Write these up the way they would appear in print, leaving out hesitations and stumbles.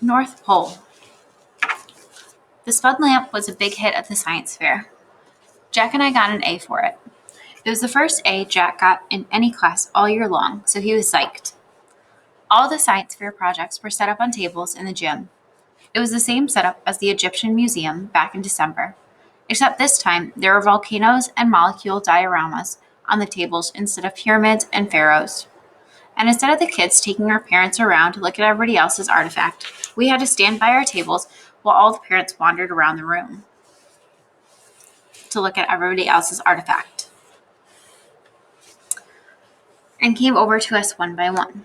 North Pole. The spud lamp was a big hit at the science fair. Jack and I got an A for it. It was the first A Jack got in any class all year long, so he was psyched. All the science fair projects were set up on tables in the gym. It was the same setup as the Egyptian Museum back in December, except this time there were volcanoes and molecule dioramas on the tables instead of pyramids and pharaohs. And instead of the kids taking our parents around to look at everybody else's artifact, we had to stand by our tables while all the parents wandered around the room to look at everybody else's artifact and came over to us one by one.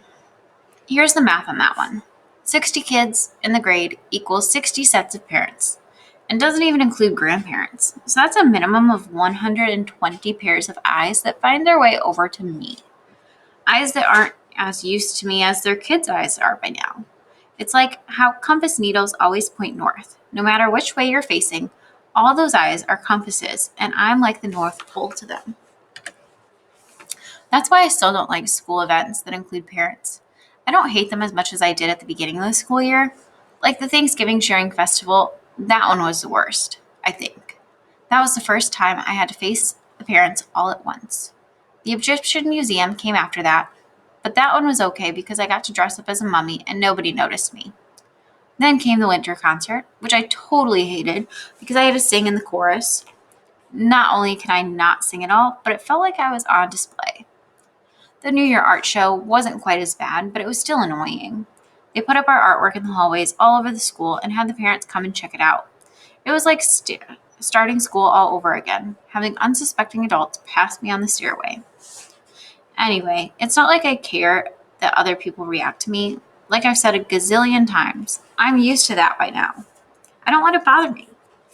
Here's the math on that one. 60 kids in the grade equals 60 sets of parents and doesn't even include grandparents. So that's a minimum of 120 pairs of eyes that find their way over to me. Eyes that aren't as used to me as their kids' eyes are by now. It's like how compass needles always point north. No matter which way you're facing, all those eyes are compasses, and I'm like the North Pole to them. That's why I still don't like school events that include parents. I don't hate them as much as I did at the beginning of the school year. Like the Thanksgiving Sharing Festival, that one was the worst, I think. That was the first time I had to face the parents all at once. The Egyptian Museum came after that, but that one was okay because I got to dress up as a mummy and nobody noticed me. Then came the winter concert, which I totally hated because I had to sing in the chorus. Not only can I not sing at all, but it felt like I was on display. The New Year art show wasn't quite as bad, but it was still annoying. They put up our artwork in the hallways all over the school and had the parents come and check it out. It was like starting school all over again, having unsuspecting adults pass me on the stairway. Anyway, it's not like I care that other people react to me. Like I've said a gazillion times, I'm used to that by now. I don't let it bother me.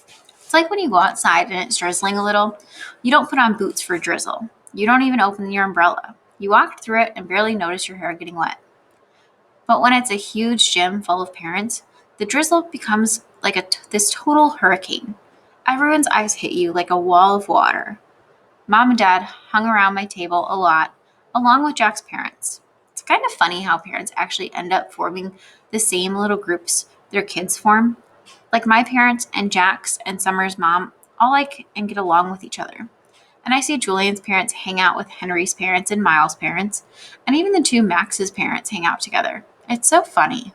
It's like when you go outside and it's drizzling a little, you don't put on boots for drizzle. You don't even open your umbrella. You walk through it and barely notice your hair getting wet. But when it's a huge gym full of parents, the drizzle becomes like this total hurricane. Everyone's eyes hit you like a wall of water. Mom and Dad hung around my table a lot, along with Jack's parents. It's kind of funny how parents actually end up forming the same little groups their kids form. Like my parents and Jack's and Summer's mom all like and get along with each other. And I see Julian's parents hang out with Henry's parents and Miles' parents, and even the two Max's parents hang out together. It's so funny.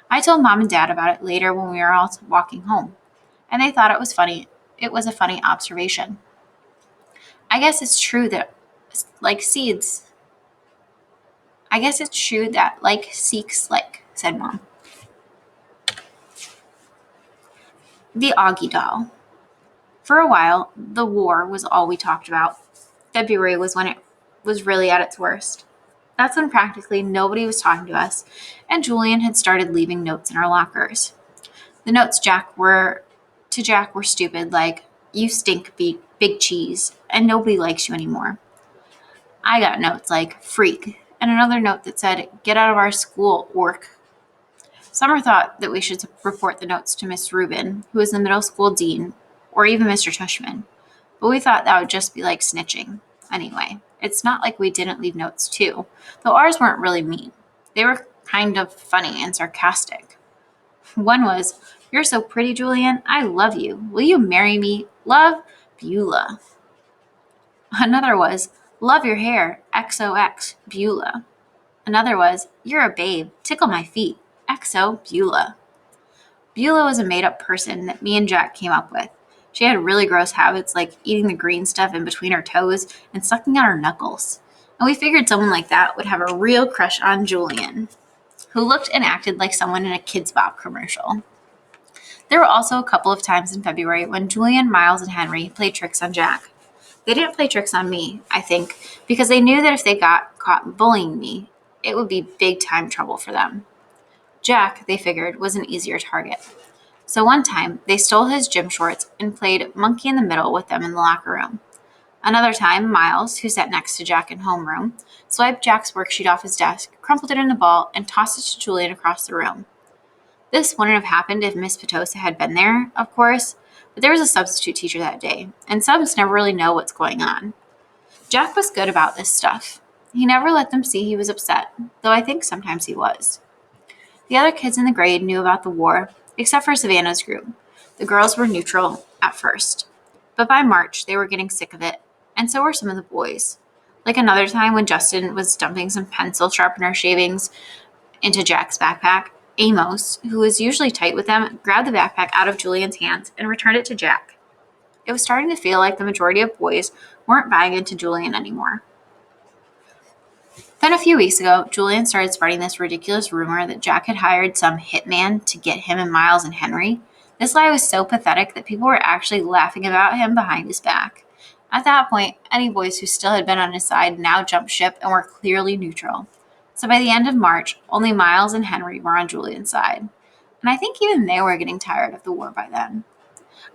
I told Mom and Dad about it later when we were all walking home, and they thought it was funny. It was a funny observation. I guess it's true that like seeds. I guess it's true that like seeks like, said Mom. The Auggie Doll. For a while, the war was all we talked about. February was when it was really at its worst. That's when practically nobody was talking to us, and Julian had started leaving notes in our lockers. The notes Jack were stupid, like, "You stink, big cheese," and nobody likes you anymore. I got notes like, "Freak," and another note that said, "Get out of our school, orc." Summer thought that we should report the notes to Miss Rubin, who was the middle school dean, or even Mr. Tushman, but we thought that would just be like snitching. Anyway, it's not like we didn't leave notes too, though ours weren't really mean. They were kind of funny and sarcastic. One was, "You're so pretty, Julian. I love you. Will you marry me? Love, Beulah." Another was, "Love your hair. XOX, Beulah." Another was, "You're a babe. Tickle my feet. XO, Beulah." Beulah was a made-up person that me and Jack came up with. She had really gross habits like eating the green stuff in between her toes and sucking on her knuckles. And we figured someone like that would have a real crush on Julian, who looked and acted like someone in a Kids Bop commercial. There were also a couple of times in February when Julian, Miles, and Henry played tricks on Jack. They didn't play tricks on me, I think, because they knew that if they got caught bullying me, it would be big time trouble for them. Jack, they figured, was an easier target. So one time, they stole his gym shorts and played monkey in the middle with them in the locker room. Another time, Miles, who sat next to Jack in homeroom, swiped Jack's worksheet off his desk, crumpled it in a ball, and tossed it to Julian across the room. This wouldn't have happened if Miss Petosa had been there, of course, but there was a substitute teacher that day, and subs never really know what's going on. Jack was good about this stuff. He never let them see he was upset, though I think sometimes he was. The other kids in the grade knew about the war, except for Savannah's group. The girls were neutral at first, but by March they were getting sick of it, and so were some of the boys. Like another time when Justin was dumping some pencil sharpener shavings into Jack's backpack, Amos, who was usually tight with them, grabbed the backpack out of Julian's hands and returned it to Jack. It was starting to feel like the majority of boys weren't buying into Julian anymore. Then a few weeks ago, Julian started spreading this ridiculous rumor that Jack had hired some hitman to get him and Miles and Henry. This lie was so pathetic that people were actually laughing about him behind his back. At that point, any boys who still had been on his side now jumped ship and were clearly neutral. So by the end of March, only Miles and Henry were on Julian's side. And I think even they were getting tired of the war by then.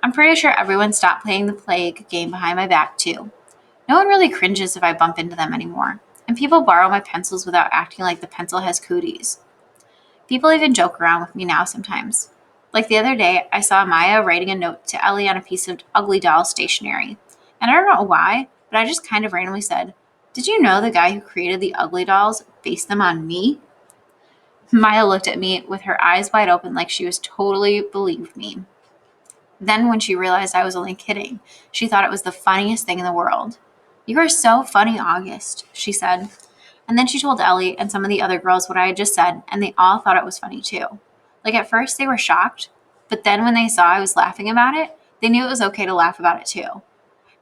I'm pretty sure everyone stopped playing the plague game behind my back too. No one really cringes if I bump into them anymore. And people borrow my pencils without acting like the pencil has cooties. People even joke around with me now sometimes. Like the other day, I saw Maya writing a note to Ellie on a piece of Ugly Doll stationery. And I don't know why, but I just kind of randomly said, "Did you know the guy who created the Ugly Dolls based them on me?" Maya looked at me with her eyes wide open like she was totally believed me. Then when she realized I was only kidding, she thought it was the funniest thing in the world. "You are so funny, August," she said. And then she told Ellie and some of the other girls what I had just said, and they all thought it was funny too. Like at first they were shocked, but then when they saw I was laughing about it, they knew it was okay to laugh about it too.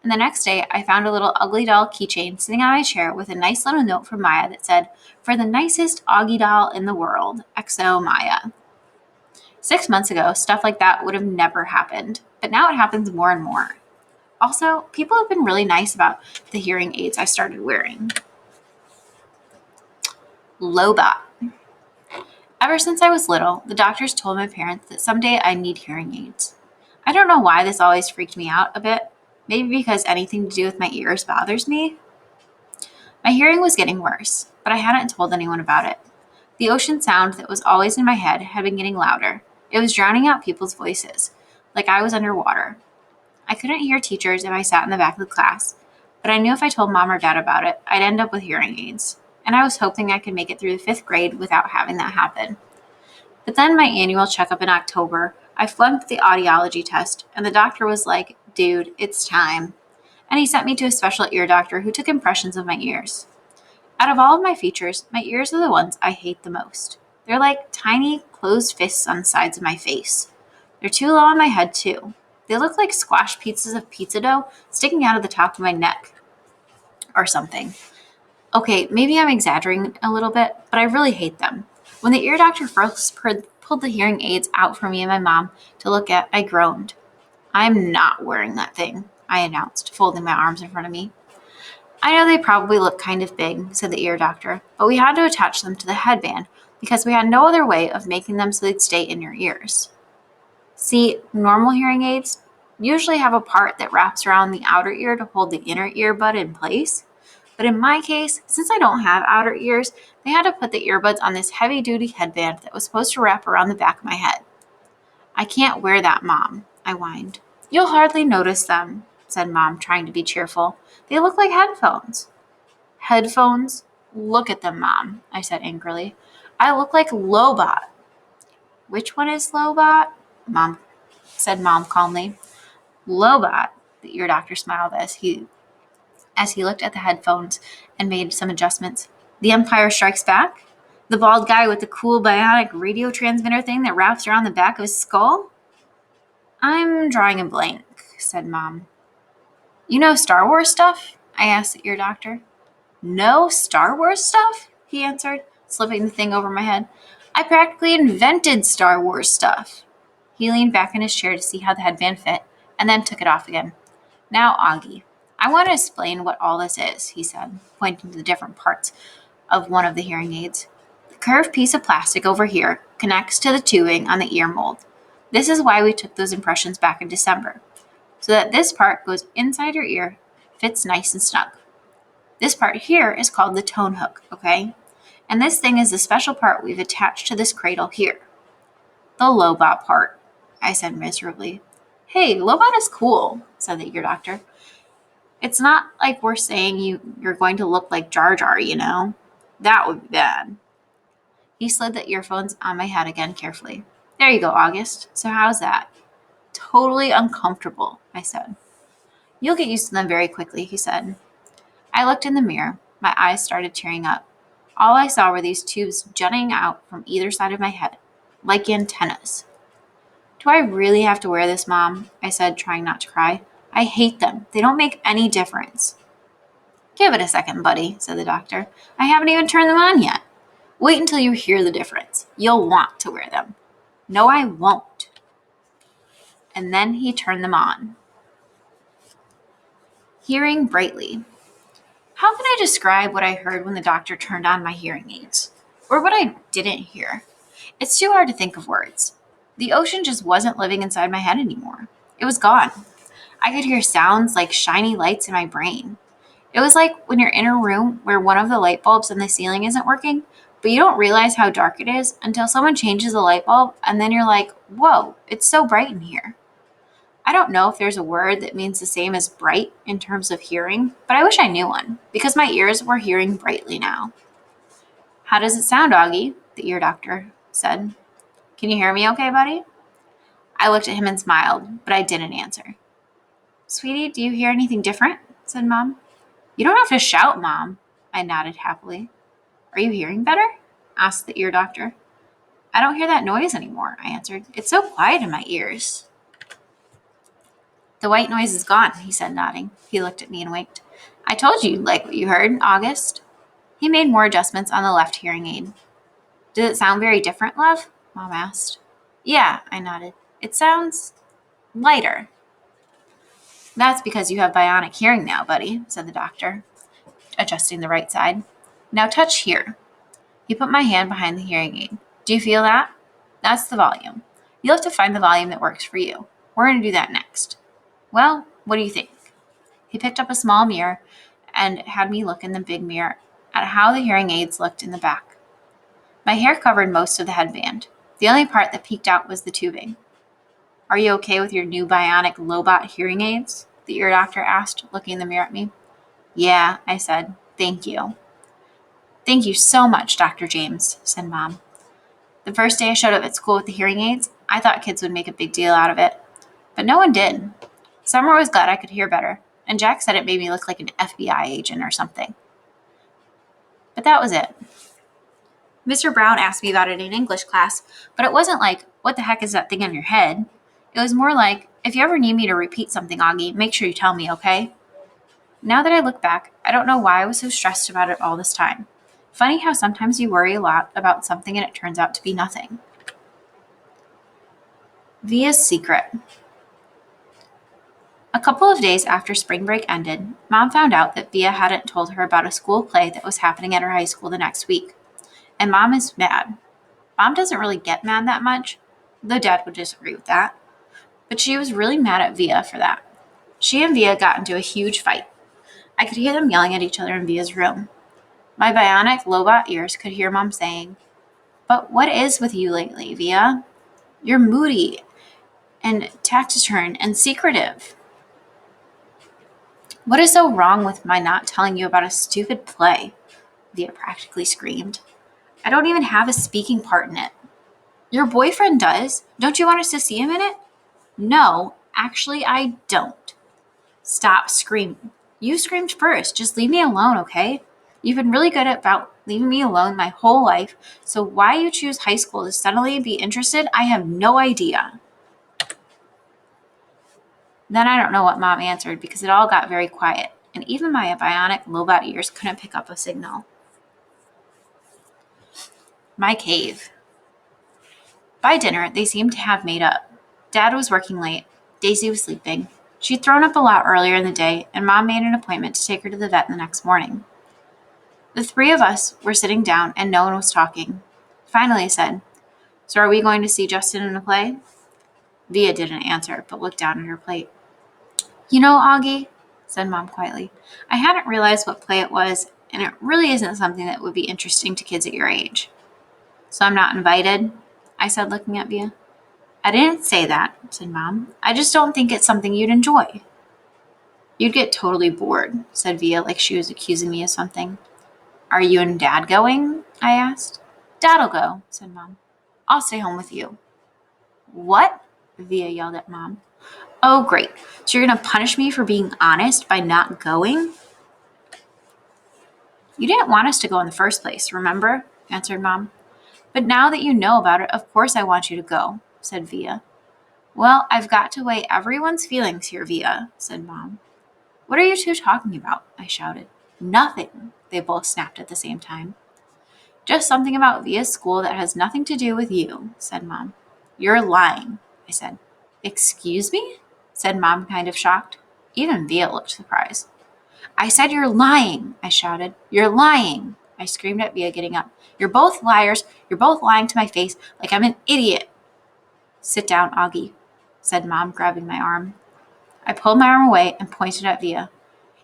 And the next day, I found a little Ugly Doll keychain sitting on my chair with a nice little note from Maya that said, "For the nicest Auggie doll in the world, XO Maya." 6 months ago, stuff like that would have never happened, but now it happens more and more. Also, people have been really nice about the hearing aids I started wearing. Lobot. Ever since I was little, the doctors told my parents that someday I'd need hearing aids. I don't know why this always freaked me out a bit. Maybe because anything to do with my ears bothers me. My hearing was getting worse, but I hadn't told anyone about it. The ocean sound that was always in my head had been getting louder. It was drowning out people's voices, like I was underwater. I couldn't hear teachers if I sat in the back of the class, but I knew if I told mom or dad about it, I'd end up with hearing aids. And I was hoping I could make it through the 5th grade without having that happen. But then my annual checkup in October, I flunked the audiology test, and the doctor was like, "Dude, it's time." And he sent me to a special ear doctor who took impressions of my ears. Out of all of my features, my ears are the ones I hate the most. They're like tiny, closed fists on the sides of my face. They're too low on my head, too. They look like squash pieces of pizza dough sticking out of the top of my neck or something. Okay, maybe I'm exaggerating a little bit, but I really hate them. When the ear doctor first pulled the hearing aids out for me and my mom to look at, I groaned. "I'm not wearing that thing," I announced, folding my arms in front of me. "I know they probably look kind of big," said the ear doctor, "but we had to attach them to the headband because we had no other way of making them so they'd stay in your ears. See, normal hearing aids usually have a part that wraps around the outer ear to hold the inner earbud in place. But in my case, since I don't have outer ears, they had to put the earbuds on this heavy-duty headband that was supposed to wrap around the back of my head. "I can't wear that, Mom," I whined. "You'll hardly notice them," said Mom, trying to be cheerful. "They look like headphones." "Headphones? Look at them, Mom," I said angrily. "I look like Lobot." "Which one is Lobot?" said Mom calmly. "Lobot," the ear doctor smiled as he looked at the headphones and made some adjustments. "The Empire Strikes Back? The bald guy with the cool bionic radio transmitter thing that wraps around the back of his skull?" "I'm drawing a blank," said Mom. "You know Star Wars stuff?" I asked the ear doctor. "No Star Wars stuff?" he answered, slipping the thing over my head. "I practically invented Star Wars stuff." He leaned back in his chair to see how the headband fit, and then took it off again. "Now, Augie, I want to explain what all this is," he said, pointing to the different parts of one of the hearing aids. "The curved piece of plastic over here connects to the tubing on the ear mold. This is why we took those impressions back in December, so that this part goes inside your ear, fits nice and snug. This part here is called the tone hook, okay? And this thing is the special part we've attached to this cradle here." "The Lobot part," I said miserably. "Hey, Lobot is cool," said the ear doctor. "It's not like we're saying you're going to look like Jar Jar, you know? That would be bad." He slid the earphones on my head again carefully. There you go, August. So how's that? Totally uncomfortable, I said. You'll get used to them very quickly, he said. I looked in the mirror. My eyes started tearing up. All I saw were these tubes jutting out from either side of my head, like antennas. Do I really have to wear this, Mom? I said, trying not to cry. I hate them. They don't make any difference. Give it a second, buddy, said the doctor. I haven't even turned them on yet. Wait until you hear the difference. You'll want to wear them. No, I won't. And then he turned them on. Hearing brightly. How can I describe what I heard when the doctor turned on my hearing aids? Or what I didn't hear? It's too hard to think of words. The ocean just wasn't living inside my head anymore. It was gone. I could hear sounds like shiny lights in my brain. It was like when you're in a room where one of the light bulbs in the ceiling isn't working, but you don't realize how dark it is until someone changes the light bulb, and then you're like, whoa, it's so bright in here. I don't know if there's a word that means the same as bright in terms of hearing, but I wish I knew one, because my ears were hearing brightly now. How does it sound, Auggie? The ear doctor said. Can you hear me okay, buddy? I looked at him and smiled, but I didn't answer. Sweetie, do you hear anything different? Said Mom. You don't have to shout, Mom. I nodded happily. Are you hearing better? Asked the ear doctor. I don't hear that noise anymore, I answered. It's so quiet in my ears. The white noise is gone, he said, nodding. He looked at me and winked. I told you you'd like what you heard, August. He made more adjustments on the left hearing aid. Does it sound very different, love? Mom asked. Yeah, I nodded. It sounds lighter. That's because you have bionic hearing now, buddy, said the doctor, adjusting the right side. Now touch here. He put my hand behind the hearing aid. Do you feel that? That's the volume. You'll have to find the volume that works for you. We're going to do that next. Well, what do you think? He picked up a small mirror and had me look in the big mirror at how the hearing aids looked in the back. My hair covered most of the headband. The only part that peeked out was the tubing. Are you okay with your new bionic Lobot hearing aids? The ear doctor asked, looking in the mirror at me. Yeah, I said. Thank you. Thank you so much, Dr. James, said Mom. The first day I showed up at school with the hearing aids, I thought kids would make a big deal out of it. But no one did. Summer was glad I could hear better, and Jack said it made me look like an FBI agent or something. But that was it. Mr. Brown asked me about it in English class, but it wasn't like, what the heck is that thing on your head? It was more like, if you ever need me to repeat something, Auggie, make sure you tell me, okay? Now that I look back, I don't know why I was so stressed about it all this time. Funny how sometimes you worry a lot about something and it turns out to be nothing. Via's secret. A couple of days after spring break ended, Mom found out that Via hadn't told her about a school play that was happening at her high school the next week. And Mom is mad. Mom doesn't really get mad that much, though Dad would disagree with that. But she was really mad at Via for that. She and Via got into a huge fight. I could hear them yelling at each other in Via's room. My bionic Lobot ears could hear Mom saying, But what is with you lately, Via? You're moody and taciturn and secretive. What is so wrong with my not telling you about a stupid play? Via practically screamed. I don't even have a speaking part in it. Your boyfriend does. Don't you want us to see him in it? No, actually I don't. Stop screaming. You screamed first. Just leave me alone, okay? You've been really good about leaving me alone my whole life, so why you choose high school to suddenly be interested, I have no idea. Then I don't know what Mom answered because it all got very quiet, and even my bionic Lobot ears couldn't pick up a signal. My cave. By dinner, they seemed to have made up. Dad was working late. Daisy was sleeping. She'd thrown up a lot earlier in the day, and Mom made an appointment to take her to the vet the next morning. The three of us were sitting down, and no one was talking. Finally, I said, So are we going to see Justin in a play? Via didn't answer, but looked down at her plate. You know, Auggie, said Mom quietly, I hadn't realized what play it was, and it really isn't something that would be interesting to kids at your age. So I'm not invited? I said, looking at Via. I didn't say that, said Mom. I just don't think it's something you'd enjoy. You'd get totally bored, said Via, like she was accusing me of something. Are you and Dad going? I asked. Dad'll go, said Mom. I'll stay home with you. What? Via yelled at Mom. Oh, great. So you're going to punish me for being honest by not going? You didn't want us to go in the first place, remember? Answered Mom. But now that you know about it, of course I want you to go, said Via. Well, I've got to weigh everyone's feelings here, Via, said Mom. What are you two talking about? I shouted. Nothing, they both snapped at the same time. Just something about Via's school that has nothing to do with you, said Mom. You're lying, I said. Excuse me? Said Mom, kind of shocked. Even Via looked surprised. I said you're lying, I shouted. You're lying, I screamed at Via, getting up. You're both liars. You're both lying to my face like I'm an idiot. Sit down, Auggie, said Mom, grabbing my arm. I pulled my arm away and pointed at Via.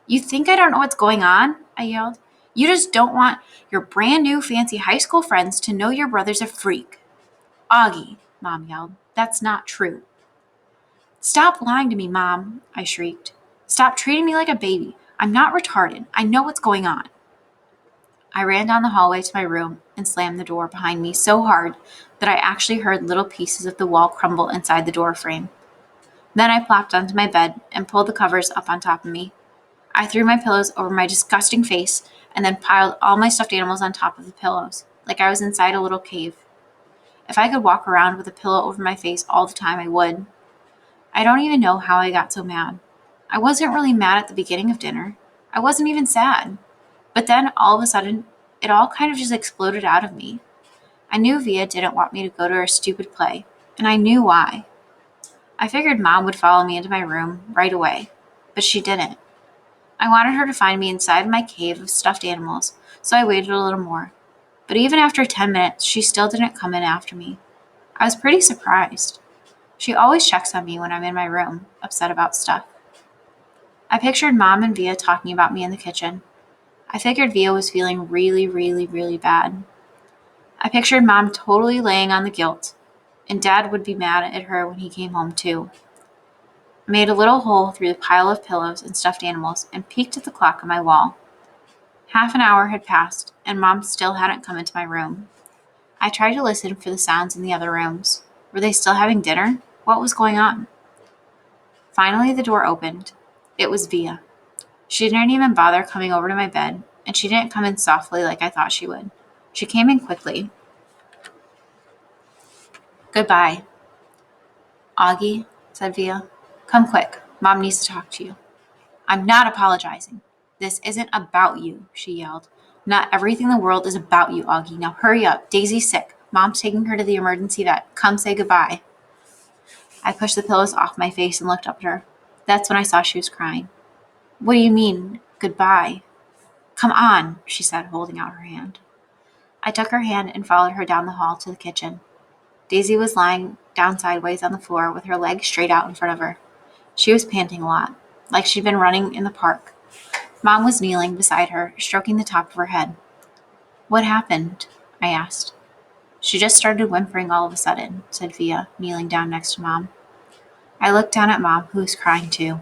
You think I don't know what's going on? I yelled. You just don't want your brand new fancy high school friends to know your brother's a freak. Auggie, Mom yelled. That's not true. Stop lying to me, Mom, I shrieked. Stop treating me like a baby. I'm not retarded. I know what's going on. I ran down the hallway to my room and slammed the door behind me so hard that I actually heard little pieces of the wall crumble inside the door frame. Then I plopped onto my bed and pulled the covers up on top of me. I threw my pillows over my disgusting face and then piled all my stuffed animals on top of the pillows, like I was inside a little cave. If I could walk around with a pillow over my face all the time, I would. I don't even know how I got so mad. I wasn't really mad at the beginning of dinner. I wasn't even sad. But then, all of a sudden, it all kind of just exploded out of me. I knew Via didn't want me to go to her stupid play, and I knew why. I figured Mom would follow me into my room right away, but she didn't. I wanted her to find me inside my cave of stuffed animals, so I waited a little more. But even after 10 minutes, she still didn't come in after me. I was pretty surprised. She always checks on me when I'm in my room, upset about stuff. I pictured Mom and Via talking about me in the kitchen. I figured Via was feeling really, really, really bad. I pictured Mom totally laying on the guilt, and Dad would be mad at her when he came home too. I made a little hole through the pile of pillows and stuffed animals and peeked at the clock on my wall. Half an hour had passed, and Mom still hadn't come into my room. I tried to listen for the sounds in the other rooms. Were they still having dinner? What was going on? Finally, the door opened. It was Via. She didn't even bother coming over to my bed, and she didn't come in softly like I thought she would. She came in quickly. Goodbye. Auggie, said Via. Come quick. Mom needs to talk to you. I'm not apologizing. This isn't about you, she yelled. Not everything in the world is about you, Auggie. Now hurry up. Daisy's sick. Mom's taking her to the emergency vet. Come say goodbye. I pushed the pillows off my face and looked up at her. That's when I saw she was crying. What do you mean, goodbye? Come on, she said, holding out her hand. I took her hand and followed her down the hall to the kitchen. Daisy was lying down sideways on the floor with her legs straight out in front of her. She was panting a lot, like she'd been running in the park. Mom was kneeling beside her, stroking the top of her head. What happened? I asked. She just started whimpering all of a sudden, said Via, kneeling down next to Mom. I looked down at Mom, who was crying too.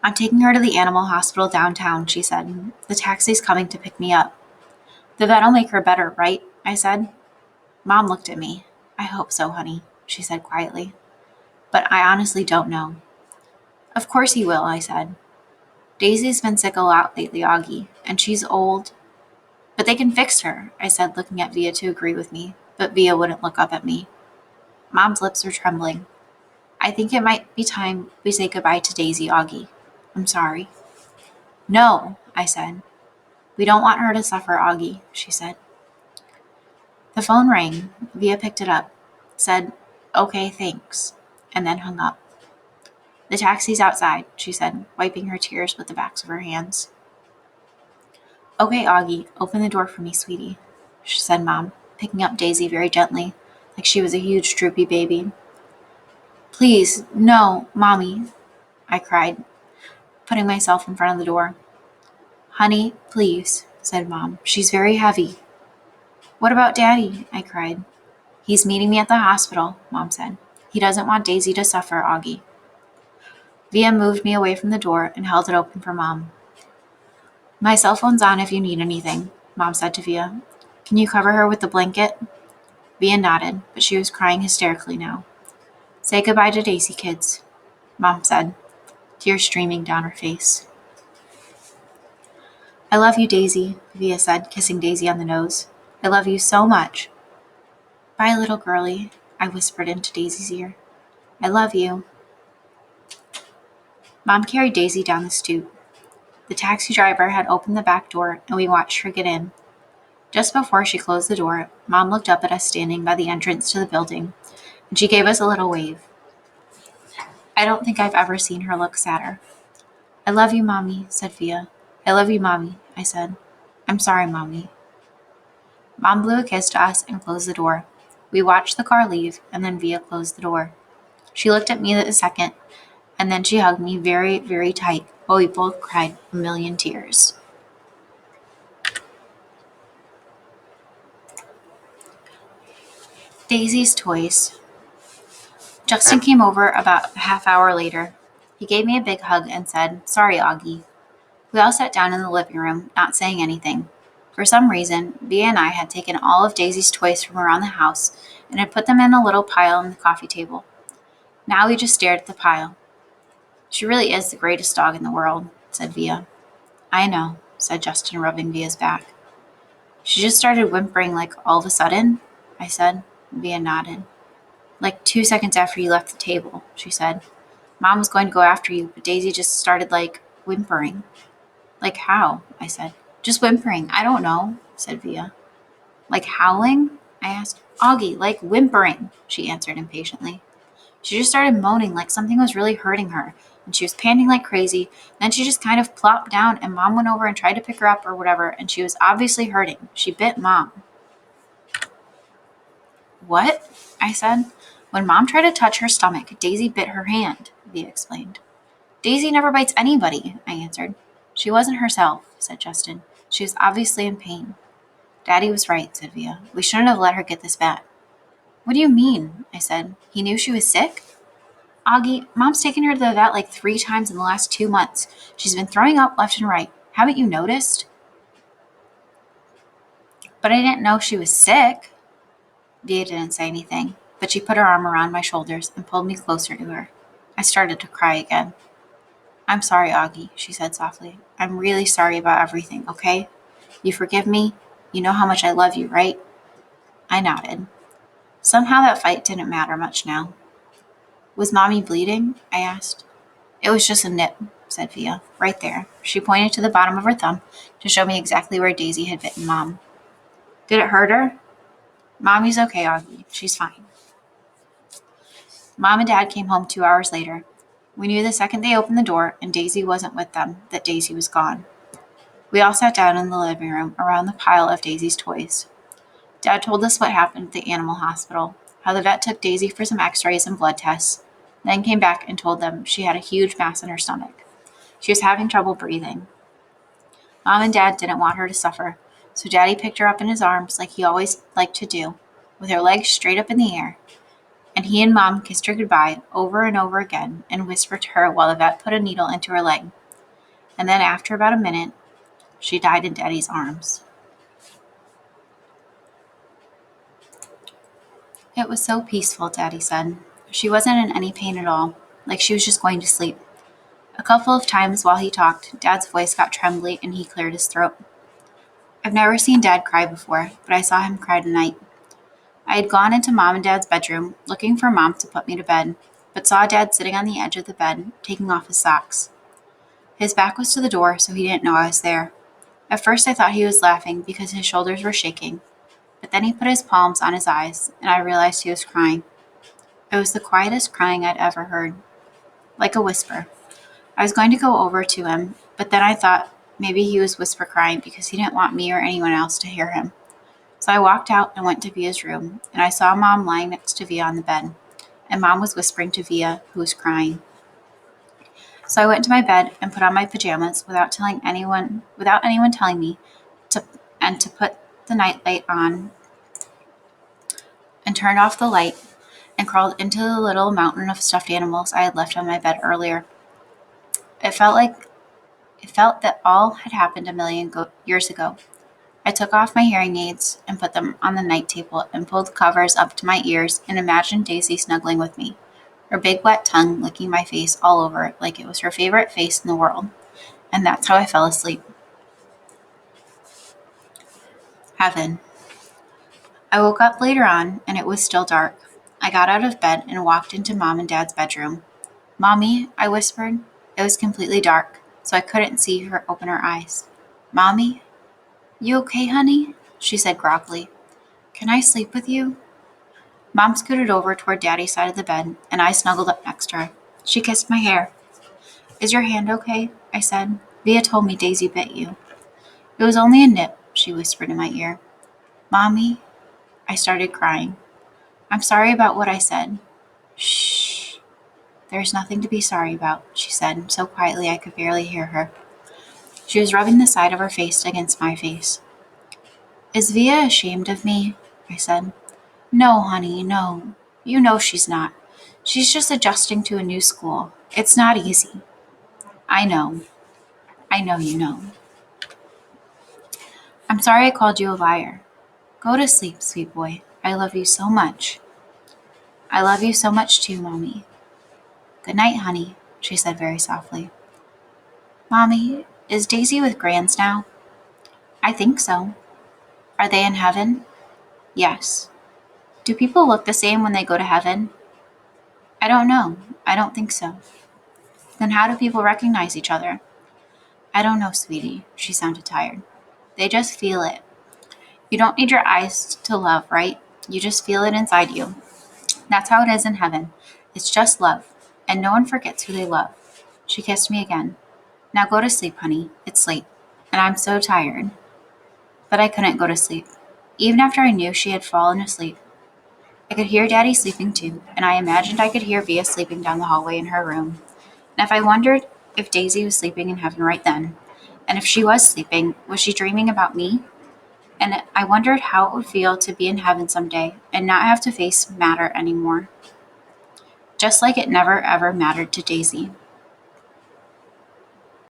I'm taking her to the animal hospital downtown, she said. The taxi's coming to pick me up. The vet'll make her better, right? I said. Mom looked at me. I hope so, honey, she said quietly. But I honestly don't know. Of course he will, I said. Daisy's been sick a lot lately, Auggie, and she's old. But they can fix her, I said, looking at Via to agree with me, but Via wouldn't look up at me. Mom's lips were trembling. I think it might be time we say goodbye to Daisy, Auggie. I'm sorry. No, I said. We don't want her to suffer, Auggie, she said. The phone rang. Via picked it up, said, okay, thanks, and then hung up. The taxi's outside, she said, wiping her tears with the backs of her hands. Okay, Auggie, open the door for me, sweetie, she said, Mom, picking up Daisy very gently, like she was a huge droopy baby. Please, no, Mommy, I cried, putting myself in front of the door. Honey, please, said Mom. She's very heavy. What about Daddy? I cried. He's meeting me at the hospital, Mom said. He doesn't want Daisy to suffer, Auggie. Via moved me away from the door and held it open for Mom. My cell phone's on if you need anything. Mom said to Via. Can you cover her with the blanket? Via nodded, but she was crying hysterically now. Say goodbye to Daisy, kids, Mom said, tears streaming down her face. I love you, Daisy, Via said, kissing Daisy on the nose. I love you so much. Bye, little girlie, I whispered into Daisy's ear. I love you. Mom carried Daisy down the stoop. The taxi driver had opened the back door, and we watched her get in. Just before she closed the door, Mom looked up at us standing by the entrance to the building, and she gave us a little wave. I don't think I've ever seen her look sadder. I love you, Mommy, said Via. I love you, Mommy, I said. I'm sorry, Mommy. Mom blew a kiss to us and closed the door. We watched the car leave, and then Via closed the door. She looked at me a second, and then she hugged me very, very tight while we both cried a million tears. Daisy's toys. Justin came over about a half hour later. He gave me a big hug and said, Sorry, Auggie. We all sat down in the living room, not saying anything. For some reason, Bea and I had taken all of Daisy's toys from around the house and had put them in a little pile on the coffee table. Now we just stared at the pile. She really is the greatest dog in the world, said Via. I know, said Justin, rubbing Via's back. She just started whimpering like all of a sudden, I said. Via nodded. Like 2 seconds after you left the table, she said. Mom was going to go after you, but Daisy just started, whimpering. Like how? I said. Just whimpering. I don't know, said Via. Like howling? I asked. Auggie, like whimpering, she answered impatiently. She just started moaning like something was really hurting her, and she was panting like crazy. Then she just kind of plopped down, and Mom went over and tried to pick her up or whatever, and she was obviously hurting. She bit Mom. What? I said. When Mom tried to touch her stomach, Daisy bit her hand, Via explained. Daisy never bites anybody, I answered. She wasn't herself, said Justin. She was obviously in pain. Daddy was right, said Via. We shouldn't have let her get this bad. What do you mean? I said. He knew she was sick? Auggie, Mom's taken her to the vet like 3 times in the last 2 months. She's been throwing up left and right. Haven't you noticed? But I didn't know she was sick. Via didn't say anything, but she put her arm around my shoulders and pulled me closer to her. I started to cry again. I'm sorry, Auggie, she said softly. I'm really sorry about everything, okay? You forgive me? You know how much I love you, right? I nodded. Somehow that fight didn't matter much now. Was Mommy bleeding? I asked. It was just a nip, said Via, right there. She pointed to the bottom of her thumb to show me exactly where Daisy had bitten Mom. Did it hurt her? Mommy's okay, Auggie. She's fine. Mom and Dad came home 2 hours later. We knew the second they opened the door and Daisy wasn't with them that Daisy was gone. We all sat down in the living room around the pile of Daisy's toys. Dad told us what happened at the animal hospital, how the vet took Daisy for some x-rays and blood tests, then came back and told them she had a huge mass in her stomach. She was having trouble breathing. Mom and Dad didn't want her to suffer, so Daddy picked her up in his arms like he always liked to do, with her legs straight up in the air, and he and Mom kissed her goodbye over and over again and whispered to her while the vet put a needle into her leg. And then after about a minute, she died in Daddy's arms. It was so peaceful, Daddy said. She wasn't in any pain at all, like she was just going to sleep. A couple of times while he talked, Dad's voice got trembly and he cleared his throat. I've never seen Dad cry before, but I saw him cry tonight. I had gone into Mom and Dad's bedroom, looking for Mom to put me to bed, but saw Dad sitting on the edge of the bed, taking off his socks. His back was to the door, so he didn't know I was there. At first I thought he was laughing because his shoulders were shaking, but then he put his palms on his eyes, and I realized he was crying. It was the quietest crying I'd ever heard, like a whisper. I was going to go over to him, but then I thought maybe he was whisper crying because he didn't want me or anyone else to hear him. So I walked out and went to Via's room, and I saw Mom lying next to Via on the bed, and Mom was whispering to Via, who was crying. So I went to my bed and put on my pajamas without anyone telling me to put the nightlight on and turned off the light and crawled into the little mountain of stuffed animals I had left on my bed earlier. It felt that all had happened a million years ago. I took off my hearing aids and put them on the night table and pulled the covers up to my ears and imagined Daisy snuggling with me, her big wet tongue licking my face all over like it was her favorite face in the world. And that's how I fell asleep. Heaven. I woke up later on and it was still dark. I got out of bed and walked into Mom and Dad's bedroom. Mommy, I whispered. It was completely dark, so I couldn't see her open her eyes. Mommy? You okay, honey? She said groggily. Can I sleep with you? Mom scooted over toward Daddy's side of the bed, and I snuggled up next to her. She kissed my hair. Is your hand okay? I said. Via told me Daisy bit you. It was only a nip, she whispered in my ear. Mommy? I started crying. I'm sorry about what I said. Shh. There's nothing to be sorry about, she said, so quietly I could barely hear her. She was rubbing the side of her face against my face. Is Via ashamed of me? I said. No, honey, no. You know she's not. She's just adjusting to a new school. It's not easy. I know. I know you know. I'm sorry I called you a liar. Go to sleep, sweet boy. I love you so much. I love you so much too, Mommy. Good night, honey, she said very softly. Mommy, is Daisy with Grands now? I think so. Are they in heaven? Yes. Do people look the same when they go to heaven? I don't know. I don't think so. Then how do people recognize each other? I don't know, sweetie. She sounded tired. They just feel it. You don't need your eyes to love, right? You just feel it inside you. That's how it is in heaven. It's just love. And no one forgets who they love. She kissed me again. Now go to sleep, honey. It's late. And I'm so tired. But I couldn't go to sleep. Even after I knew she had fallen asleep. I could hear Daddy sleeping too, and I imagined I could hear Via sleeping down the hallway in her room. And if I wondered if Daisy was sleeping in heaven right then, and if she was sleeping, was she dreaming about me? And I wondered how it would feel to be in heaven someday and not have to face matter anymore. Just like it never ever mattered to Daisy.